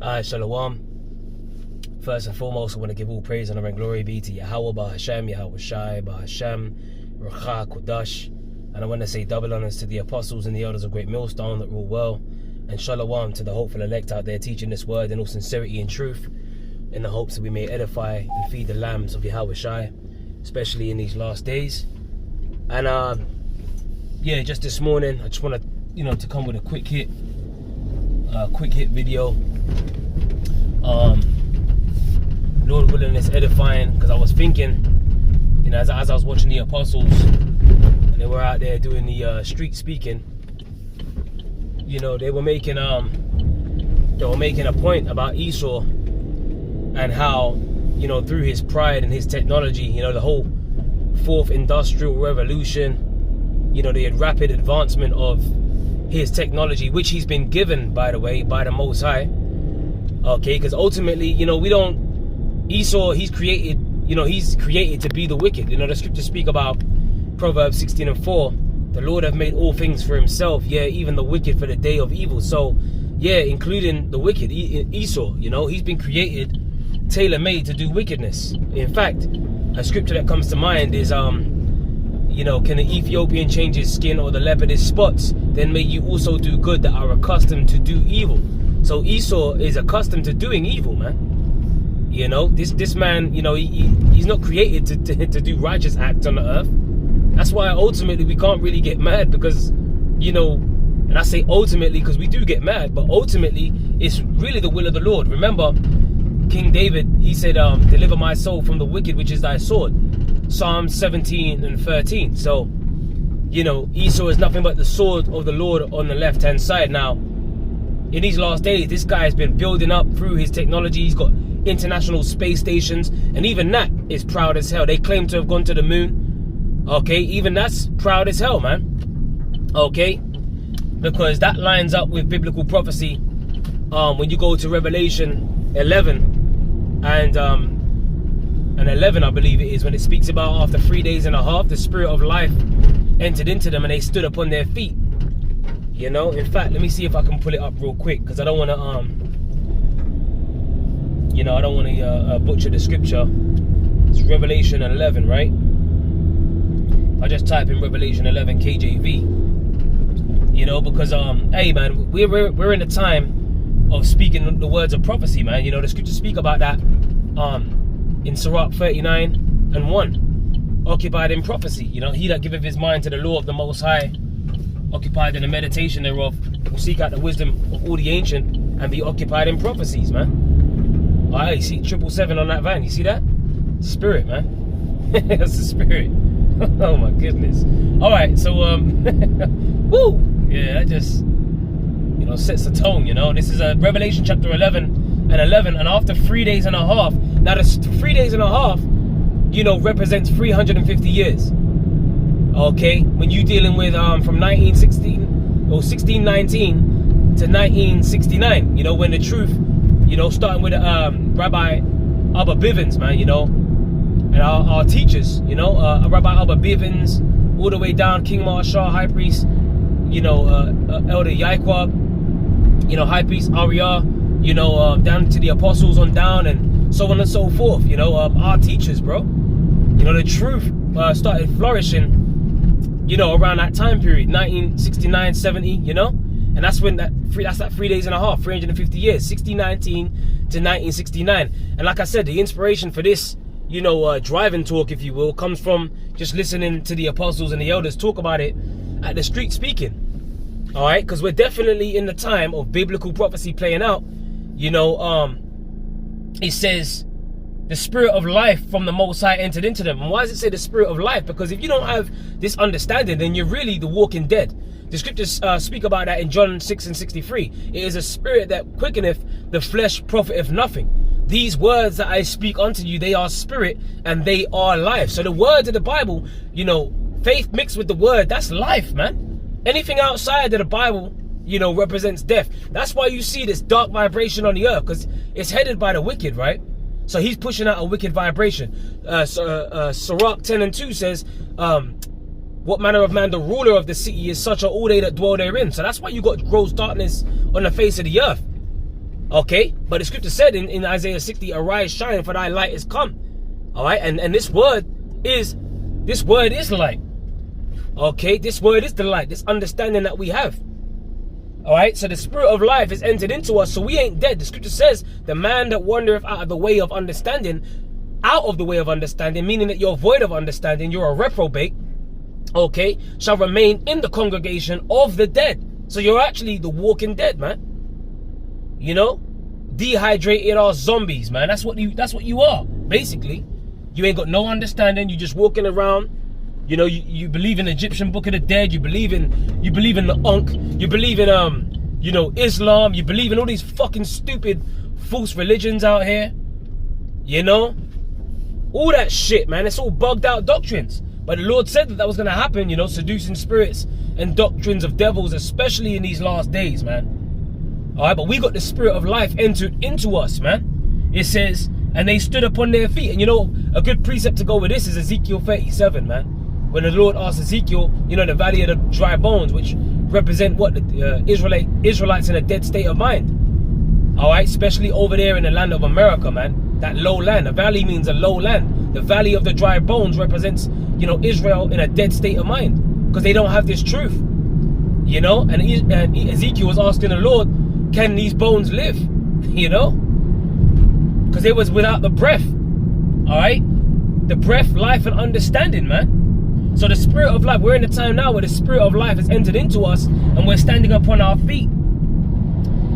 Shalom. First and foremost, I want to give all praise, honor, and glory be to Yahweh, Bahashem, Yahweh Shai, Bahashem, Rucha, Kodash. And I want to say double honors to the apostles and the elders of Great Millstone that rule well. And Shalom to the hopeful elect out there teaching this word in all sincerity and truth, in the hopes that we may edify and feed the lambs of Yahweh Shai, especially in these last days. And yeah, just this morning, I just want to, to come with a quick hit video. Lord willing, it's edifying, because I was thinking, as I was watching the apostles, and they were out there doing the street speaking, they were making a point about Esau and how, through his pride and his technology, the whole fourth industrial revolution, the rapid advancement of his technology, which he's been given, by the way, by the Most High. Okay, because ultimately, Esau, he's created to be the wicked. The scriptures speak about Proverbs 16:4. The Lord have made all things for himself, yeah, even the wicked for the day of evil. So, yeah, including the wicked, Esau, he's been created, tailor-made to do wickedness. In fact, a scripture that comes to mind is, can the Ethiopian change his skin or the leopard his spots? Then may you also do good that are accustomed to do evil. So Esau is accustomed to doing evil, man. This man, he's not created to do righteous acts on the earth. That's why ultimately we can't really get mad, because, and I say ultimately because we do get mad, but ultimately it's really the will of the Lord. Remember, King David, he said, deliver my soul from the wicked, which is thy sword. Psalms 17:13. So, Esau is nothing but the sword of the Lord on the left-hand side. Now, in these last days, this guy has been building up through his technology. He's got international space stations, and even that is proud as hell. They claim to have gone to the moon. Okay, even that's proud as hell, man. Okay, because that lines up with biblical prophecy. When you go to Revelation 11 and 11, I believe it is, when it speaks about after 3 days and a half, the spirit of life entered into them and they stood upon their feet. In fact, let me see if I can pull it up real quick, because I don't want to butcher the scripture. It's Revelation 11, right? I just type in Revelation 11 KJV. Because hey man, we're in the time of speaking the words of prophecy, man. The scriptures speak about that in Sirach 39:1. Occupied in prophecy. He that giveth his mind to the law of the Most High, occupied in the meditation thereof, will seek out the wisdom of all the ancient and be occupied in prophecies, man. Alright, you see 777 on that van, you see that? Spirit, man. That's the spirit. Oh my goodness. Alright, so woo! Yeah, that just sets the tone, This is Revelation chapter 11 and after 3 days and a half. Now the 3 days and a half, represents 350 years. Okay, when you dealing with from 1619 to 1969, when the truth, starting with Rabbi Abba Bivens, man, and our teachers, Rabbi Abba Bivens, all the way down King Marshall, High Priest, Elder Yaikwab, High Priest Arya, down to the apostles on down, and so on and so forth. Our teachers, bro. The truth started flourishing, around that time period, 1969, 70, and that's when that's that 3 days and a half, 350 years, 1619 to 1969. And like I said, the inspiration for this, driving talk, if you will, comes from just listening to the apostles and the elders talk about it at the street speaking. All right, because we're definitely in the time of biblical prophecy playing out. It says the spirit of life from the Most High entered into them. And why does it say the spirit of life? Because if you don't have this understanding, then you're really the walking dead. The scriptures speak about that in John 6:63. It is a spirit that quickeneth, the flesh profiteth nothing. These words that I speak unto you, they are spirit and they are life. So the words of the Bible, faith mixed with the word, that's life, man. Anything outside of the Bible, represents death. That's why you see this dark vibration on the earth, because it's headed by the wicked, right? So he's pushing out a wicked vibration. Sirach 10:2 says, what manner of man the ruler of the city is, such are all they that dwell therein. So that's why you got gross darkness on the face of the earth. Okay, but the scripture said in Isaiah 60, arise, shine, for thy light is come. All right, and this word is light. Okay, this word is the light, this understanding that we have. All right, so the spirit of life is entered into us, so we ain't dead. The scripture says, the man that wandereth out of the way of understanding, meaning that you're void of understanding, you're a reprobate, okay, shall remain in the congregation of the dead. So you're actually the walking dead, man. You know, dehydrated or zombies, man. That's what you are, basically. You ain't got no understanding. You just walking around. You know, you believe in the Egyptian Book of the Dead. You believe in the Ankh. You believe in you know, Islam. You believe in all these fucking stupid false religions out here. You know, all that shit, man. It's all bugged out doctrines. But the Lord said that was gonna happen. You know, seducing spirits and doctrines of devils, especially in these last days, man. All right, but we got the spirit of life entered into us, man. It says, and they stood upon their feet. And you know, a good precept to go with this is Ezekiel 37, man. When the Lord asked Ezekiel, you know, the valley of the dry bones, which represent what the Israelites in a dead state of mind. All right, especially over there in the land of America, man. That low land. A valley means a low land. The valley of the dry bones represents, you know, Israel in a dead state of mind, because they don't have this truth. You know, and Ezekiel was asking the Lord, can these bones live? You know, because they was without the breath. All right, the breath, life, and understanding, man. So the spirit of life, we're in a time now where the spirit of life has entered into us, and we're standing upon our feet.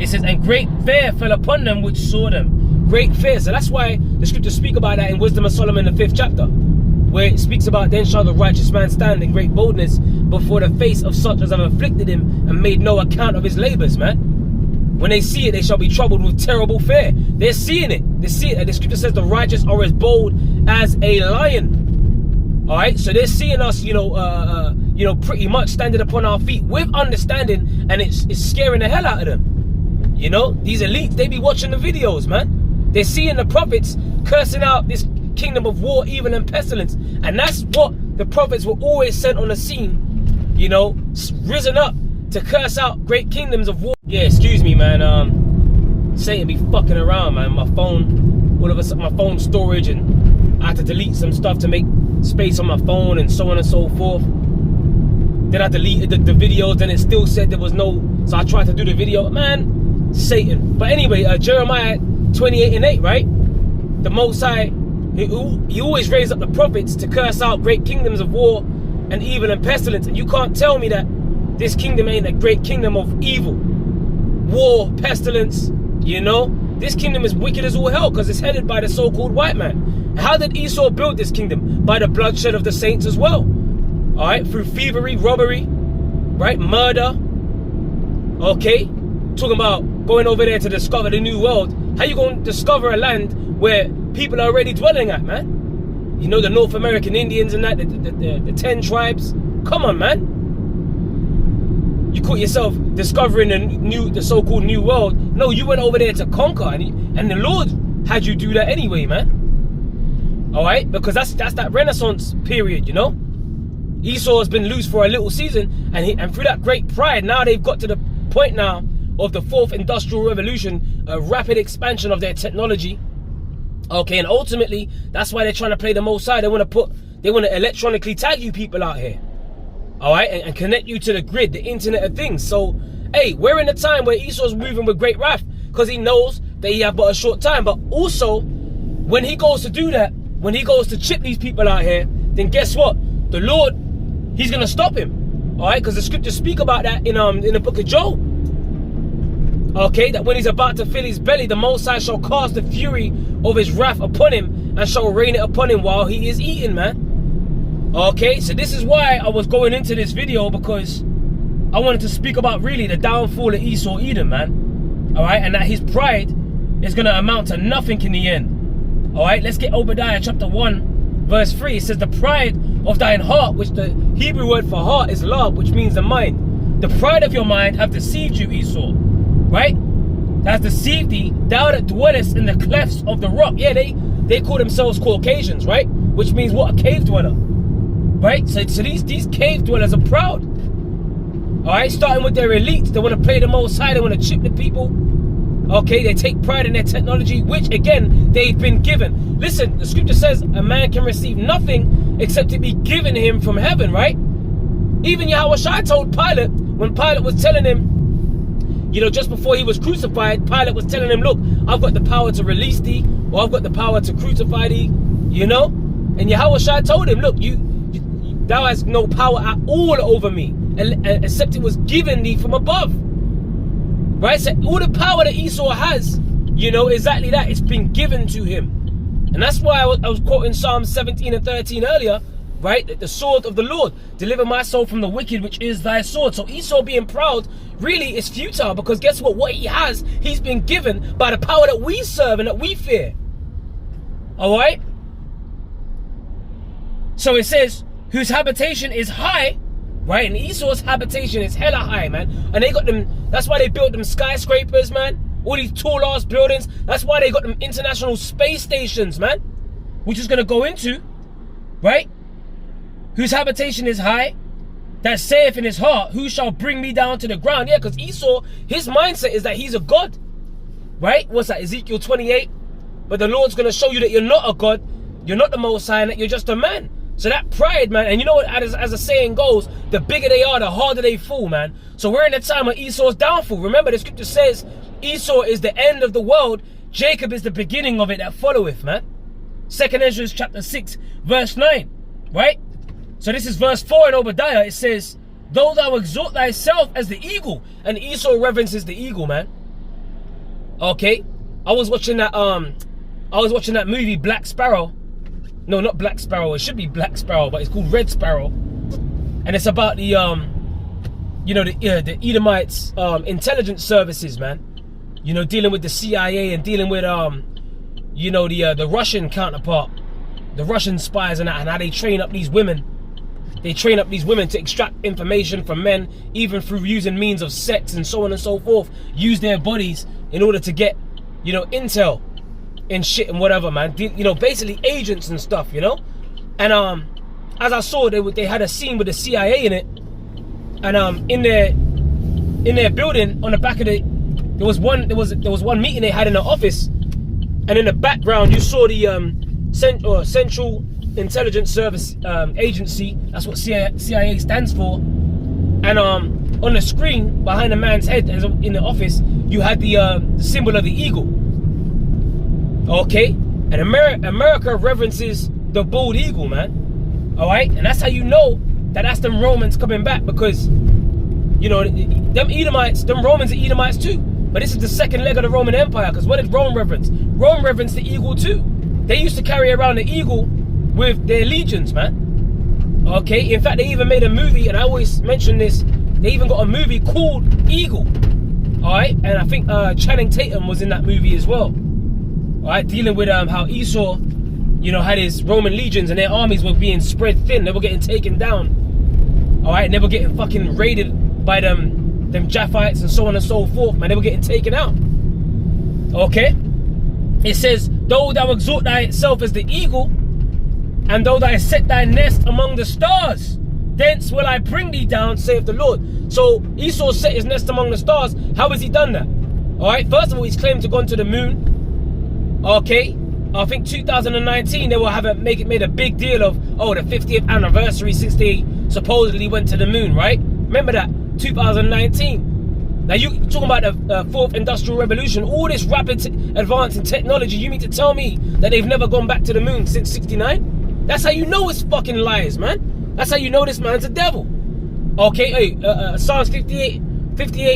It says, and great fear fell upon them which saw them. Great fear. So that's why the scriptures speak about that in Wisdom of Solomon, the 5th chapter, where it speaks about, then shall the righteous man stand in great boldness before the face of such as have afflicted him and made no account of his labors, man. When they see it, they shall be troubled with terrible fear. They're seeing it. They see it. And the scripture says the righteous are as bold as a lion. All right, so they're seeing us, you know, pretty much standing upon our feet with understanding, and it's scaring the hell out of them. You know, these elites, they be watching the videos, man. They're seeing the prophets cursing out this kingdom of war, evil, and pestilence, and that's what the prophets were always sent on the scene. You know, risen up to curse out great kingdoms of war. Yeah, excuse me, man. Satan be fucking around, man. My phone, all of a sudden, my phone storage, and I had to delete some stuff to make space on my phone and so on and so forth. Then I deleted the videos, then it still said there was no, so I tried to do the video. Man, Satan. But anyway, Jeremiah 28:8, right? The Most High, he always raised up the prophets to curse out great kingdoms of war and evil and pestilence. And you can't tell me that this kingdom ain't a great kingdom of evil, war, pestilence. You know, this kingdom is wicked as all hell because it's headed by the so-called white man. How did Esau build this kingdom? By the bloodshed of the saints as well. All right, through thievery, robbery, right, murder. Okay, talking about going over there to discover the new world. How you going to discover a land where people are already dwelling at, man? You know, the North American Indians and that, the 10 tribes. Come on, man. You caught yourself discovering the so-called new world. No, you went over there to conquer, and the Lord had you do that anyway, man. All right, because that's that Renaissance period, you know. Esau has been loose for a little season, and through that great pride, now they've got to the point now of the 4th Industrial Revolution, a rapid expansion of their technology. Okay, and ultimately, that's why they're trying to play the Most High. They want to electronically tag you people out here. All right, and connect you to the grid, the Internet of Things. So, hey, we're in a time where Esau's moving with great wrath because he knows that he have but a short time. But also, when he goes to do that, when he goes to chip these people out here, then guess what? The Lord, he's going to stop him. All right, because the scriptures speak about that in the book of Job. Okay, that when he's about to fill his belly, the Most High shall cast the fury of his wrath upon him and shall rain it upon him while he is eating, man. Okay, so this is why I was going into this video, because I wanted to speak about really the downfall of Esau Edom, man. All right, and that his pride is going to amount to nothing in the end. All right, let's get Obadiah chapter 1, verse 3. It says, the pride of thine heart, which the Hebrew word for heart is love, which means the mind. The pride of your mind have deceived you, Esau. Right? That has deceived thee, thou that dwellest in the clefts of the rock. Yeah, they call themselves Caucasians, right? Which means what? A cave dweller. Right? So these cave dwellers are proud. All right? Starting with their elites. They want to play the Most High. They want to chip the people. Okay, they take pride in their technology, which again, they've been given. Listen, the scripture says a man can receive nothing except it be given him from heaven, right? Even Yahushua told Pilate, when Pilate was telling him, you know, just before he was crucified, Pilate was telling him, look, I've got the power to release thee, or I've got the power to crucify thee, you know? And Yahushua told him, look, thou hast no power at all over me, except it was given thee from above. Right? So all the power that Esau has, you know, exactly that. It's been given to him. And that's why I was quoting Psalm 17 and 13 earlier, right? That the sword of the Lord, deliver my soul from the wicked, which is thy sword. So Esau being proud really is futile, because guess what? What he has, he's been given by the power that we serve and that we fear. All right? So it says, whose habitation is high, right? And Esau's habitation is hella high, man. And they got them, that's why they built them skyscrapers, man. All these tall ass buildings. That's why they got them international space stations, man. Which is going to go into, right? Whose habitation is high, that saith in his heart, who shall bring me down to the ground? Yeah, because Esau, his mindset is that he's a god, right? What's that, Ezekiel 28? But the Lord's going to show you that you're not a god, you're not the Most High, and that you're just a man. So that pride, man, and you know what, as the saying goes, the bigger they are, the harder they fall, man. So we're in a time of Esau's downfall. Remember, the scripture says Esau is the end of the world, Jacob is the beginning of it that followeth, man. 2nd Ezra chapter 6, verse 9, right? So this is verse 4 in Obadiah. It says, though thou exalt thyself as the eagle, and Esau reverences the eagle, man. Okay, I was watching that movie Black Sparrow. No, not Black Sparrow. It should be Black Sparrow, but it's called Red Sparrow, and it's about the you know, the Edomites intelligence services, man. You know, dealing with the CIA and dealing with you know, the Russian counterpart, the Russian spies and that, and how they train up these women. They train up these women to extract information from men, even through using means of sex and so on and so forth. Use their bodies in order to get, you know, intel and shit and whatever, man. You know, basically agents and stuff, you know. And as I saw, they had a scene with the CIA in it, and in their building on the back of there was one meeting they had in the office, and in the background you saw the Central Intelligence Service Agency. That's what CIA stands for. And on the screen behind the man's head in the office, you had the symbol of the eagle. Okay, and America reverences the bald eagle, man. All right, and that's how you know that that's them Romans coming back, because you know them Edomites, them Romans are Edomites too. But this is the second leg of the Roman Empire, because what did Rome reverence? Rome reverenced the eagle too. They used to carry around the eagle with their legions, man. Okay, in fact, they even made a movie, and I always mention this. They even got a movie called Eagle. All right, and I think Channing Tatum was in that movie as well. All right, dealing with how Esau, you know, had his Roman legions and their armies were being spread thin. They were getting taken down. All right, and they were getting fucking raided by them Japhites and so on and so forth, man. They were getting taken out. Okay, it says, though thou exalt thyself as the eagle, and though thou set thy nest among the stars, thence will I bring thee down, saith the Lord. So Esau set his nest among the stars. How has he done that? All right, first of all, he's claimed to go to the moon. Okay, I think 2019 they will made a big deal of, oh, the 50th anniversary since they supposedly went to the moon, right? Remember that, 2019. Now you talking about the fourth industrial revolution, all this rapid advance in technology. You mean to tell me that they've never gone back to the moon since '69? That's how you know it's fucking lies, man. That's how you know this man's a devil. Okay, hey, Psalms 58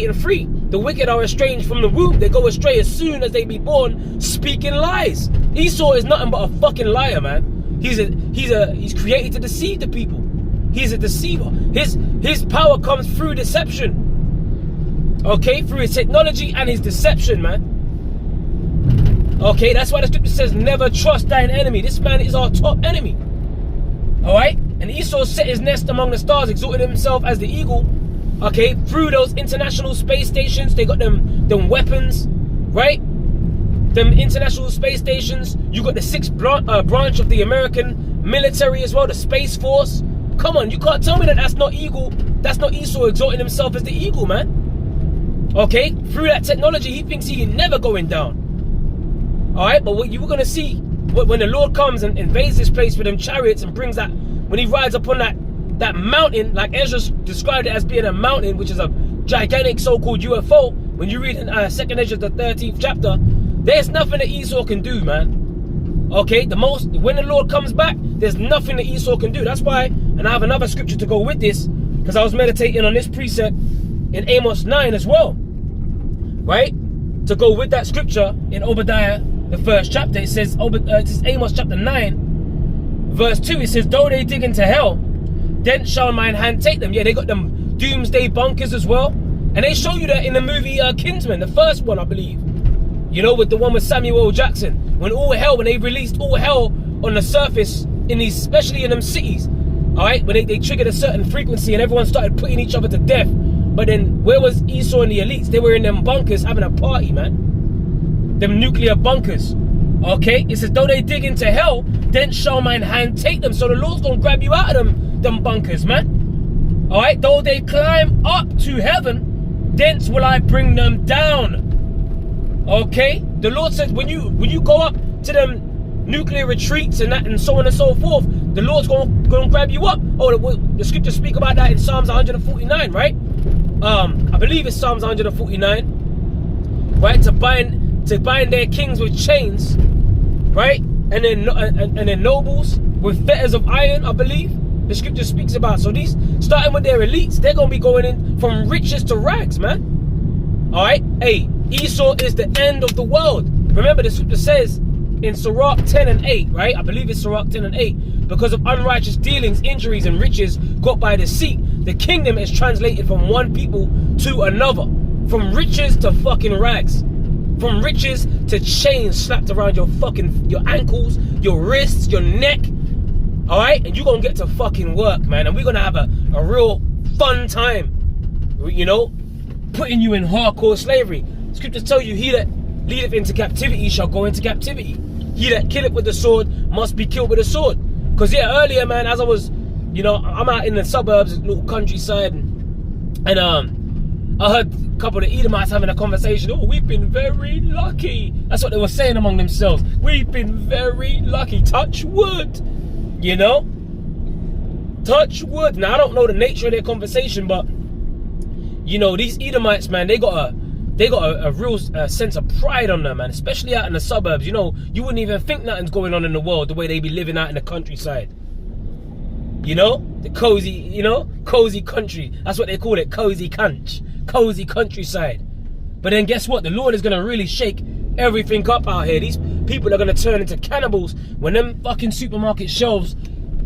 and 3. The wicked are estranged from the womb. They go astray as soon as they be born, speaking lies. Esau is nothing but a fucking liar, man. He's created to deceive the people. He's a deceiver. His power comes through deception. Okay, through his technology and his deception, man. Okay, that's why the scripture says, never trust thine enemy. This man is our top enemy. Alright? And Esau set his nest among the stars, exalted himself as the eagle. Okay, through those international space stations, they got them weapons, right? Them international space stations. You got the sixth branch of the American military as well, the Space Force. Come on, you can't tell me that that's not eagle. That's not Esau exalting himself as the eagle, man. Okay, through that technology, he thinks he ain't never going down. All right, but what you were gonna see when the Lord comes and invades this place with them chariots and brings that, when he rides upon that mountain, like Ezra described it as being a mountain, which is a gigantic so-called UFO. When you read in 2nd Ezra, the 13th chapter, there's nothing that Esau can do, man. Okay, when the Lord comes back, there's nothing that Esau can do. That's why, and I have another scripture to go with this, because I was meditating on this precept in Amos 9 as well, right? To go with that scripture in Obadiah, the 1st chapter, it says, this is Amos chapter 9, verse 2, it says, though they dig into hell, then shall mine hand take them. Yeah, they got them doomsday bunkers as well. And they show you that in the movie Kinsman, the first one, I believe. You know, with the one with Samuel L. Jackson. When they released all hell on the surface, especially in them cities, all right, when they triggered a certain frequency and everyone started putting each other to death. But then, where was Esau and the elites? They were in them bunkers having a party, man. Them nuclear bunkers. Okay? It says, though they dig into hell, then shall mine hand take them. So the Lord's gonna grab you out of them bunkers, man. All right? Though they climb up to heaven, thence will I bring them down. Okay? The Lord says, when you go up to them nuclear retreats and that and so on and so forth, the Lord's gonna grab you up. Oh, the scriptures speak about that in Psalms 149, right? I believe it's Psalms 149, right? To bind their kings with chains, right? And then nobles with fetters of iron, I believe the scripture speaks about. So these, starting with their elites, they're gonna be going in from riches to rags, man. All right, hey, Esau is the end of the world. Remember, the scripture says in Sirach 10 and 8, right? I believe it's Sirach 10 and 8. Because of unrighteous dealings, injuries, and riches got by deceit, the kingdom is translated from one people to another. From riches to fucking rags. From riches to chains slapped around your ankles, your wrists, your neck. Alright? And you're gonna get to fucking work, man. And we're gonna have a real fun time. You know? Putting you in hardcore slavery. Scriptures tell you, he that leadeth into captivity shall go into captivity. He that killeth with the sword must be killed with a sword. Because yeah, earlier, man, as I was, you know, I'm out in the suburbs, little countryside, and I heard a couple of the Edomites having a conversation. Oh, we've been very lucky. That's what they were saying among themselves. We've been very lucky. Touch wood, you know? Touch wood. Now, I don't know the nature of their conversation, but, you know, these Edomites, man, they got a real sense of pride on them, man, especially out in the suburbs. You know, you wouldn't even think nothing's going on in the world the way they be living out in the countryside. You know, the cozy, you know, cozy country. That's what they call it, cozy countryside. But then guess what? The Lord is going to really shake everything up out here. These people are going to turn into cannibals when them fucking supermarket shelves,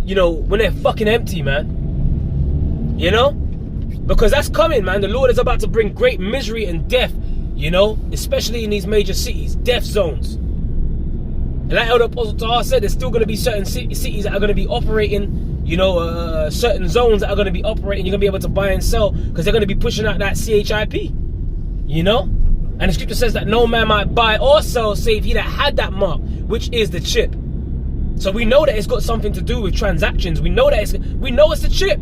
you know, when they're fucking empty, man. You know? Because that's coming, man. The Lord is about to bring great misery and death, you know, especially in these major cities, death zones. And like Elder Apostle Tahar said, there's still going to be certain cities that are going to be operating, you know, certain zones that are going to be operating. You're going to be able to buy and sell because they're going to be pushing out that CHIP, you know. And the scripture says that no man might buy or sell save he that had that mark, which is the chip. So we know that it's got something to do with transactions. We know it's the chip.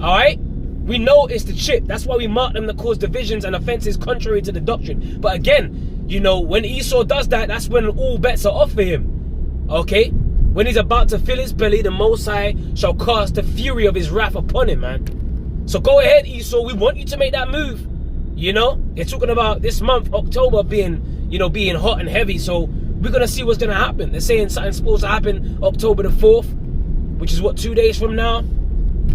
All right. We know it's the chip. That's why we mark them that cause divisions and offenses contrary to the doctrine. But again, you know, when Esau does that, that's when all bets are off for him. Okay? When he's about to fill his belly, the Most High shall cast the fury of his wrath upon him, man. So go ahead, Esau. We want you to make that move. You know? They're talking about this month, October, being hot and heavy. So we're going to see what's going to happen. They're saying something's supposed to happen October the 4th, which is what, 2 days from now?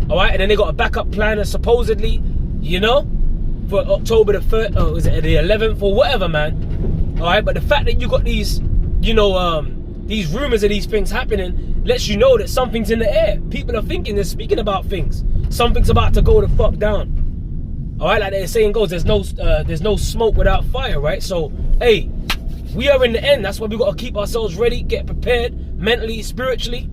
All right, and then they got a backup plan, supposedly, you know, for October the 3rd, or is it the 11th or whatever, man. All right, but the fact that you got these, you know, these rumors of these things happening lets you know that something's in the air. People are thinking, they're speaking about things. Something's about to go the fuck down. All right, like the saying goes, there's no smoke without fire, right? So, hey, we are in the end. That's why we got to keep ourselves ready, get prepared mentally, spiritually,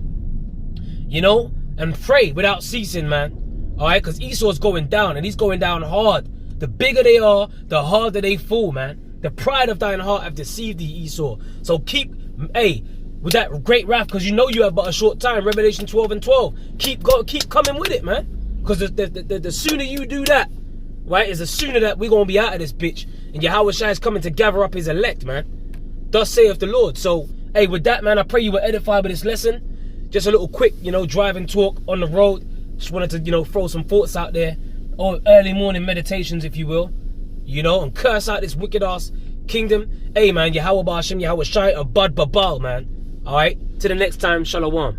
you know. And pray without ceasing, man. All right? Because Esau's going down, and he's going down hard. The bigger they are, the harder they fall, man. The pride of thine heart have deceived thee, Esau. So keep, hey, with that great wrath, because you know you have but a short time, Revelation 12 and 12. Keep coming with it, man. Because the sooner you do that, right, is the sooner that we're going to be out of this bitch. And Yahweh Shai is coming to gather up his elect, man. Thus saith the Lord. So, hey, with that, man, I pray you were edified by this lesson. Just a little quick, driving talk on the road. Just wanted to, throw some thoughts out there. Or early morning meditations, if you will. And curse out this wicked ass kingdom. Hey, man, Yahweh Ba'ashem, Yahweh Shai, Abad Babal, man. Alright? Till the next time, Shalom.